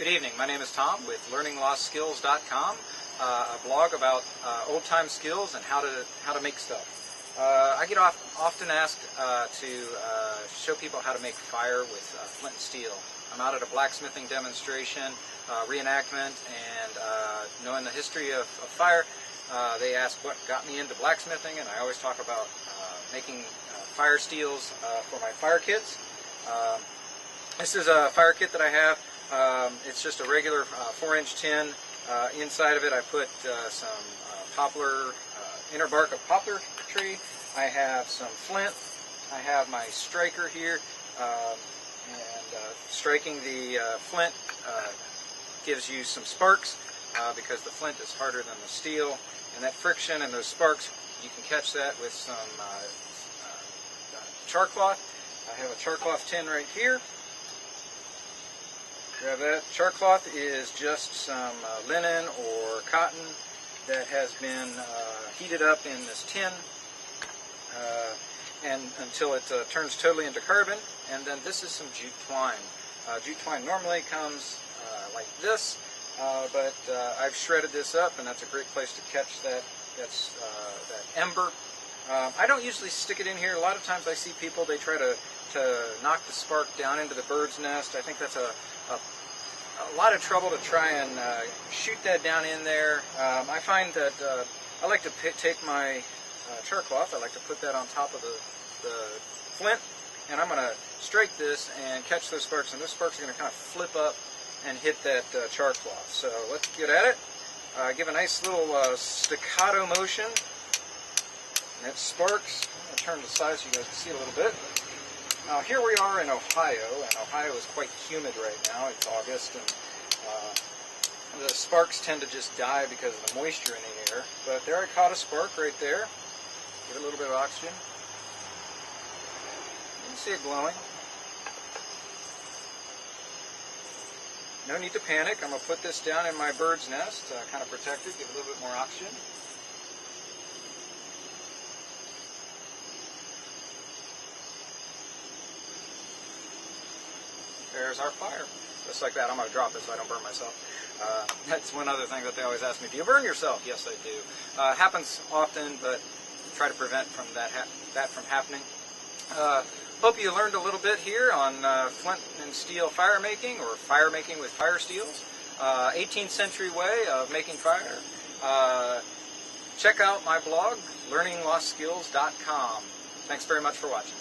Good evening. My name is Tom with learninglostskills.com, a blog about old-time skills and how to make stuff. I get often asked to show people how to make fire with flint and steel. I'm out at a blacksmithing demonstration, reenactment, and knowing the history of fire, they ask what got me into blacksmithing, and I always talk about making fire steels for my fire kits. This is a fire kit that I have. It's just a regular 4-inch tin. Inside of it I put some poplar, inner bark of poplar tree. I have some flint. I have my striker here, and striking the flint gives you some sparks because the flint is harder than the steel, and that friction and those sparks, you can catch that with some char cloth. I have a char cloth tin right here. Grab that. Char cloth is just some linen or cotton that has been heated up in this tin and until it turns totally into carbon. And then this is some jute twine. Jute twine normally comes like this, but I've shredded this up, and that's a great place to catch that ember. I don't usually stick it in here. A lot of times I see people, they try to knock the spark down into the bird's nest. I think that's a lot of trouble to try and shoot that down in there. I find that I like to take my char cloth, I like to put that on top of the flint, and I'm going to strike this and catch those sparks, and those sparks are going to kind of flip up and hit that char cloth. So let's get at it. Give a nice little staccato motion, and it sparks. I'm going to turn the size so you guys can see a little bit. Now here we are in Ohio, and Ohio is quite humid right now. It's August, and the sparks tend to just die because of the moisture in the air. But there I caught a spark right there. Give it a little bit of oxygen. You can see it glowing. No need to panic. I'm going to put this down in my bird's nest, kind of protect it, give it a little bit more oxygen. There's our fire. Just like that. I'm going to drop it so I don't burn myself. That's one other thing that they always ask me, do you burn yourself? Yes, I do. Happens often, but try to prevent from that from happening. Hope you learned a little bit here on flint and steel fire making, or fire making with fire steels. 18th century way of making fire. Check out my blog, learninglostskills.com. Thanks very much for watching.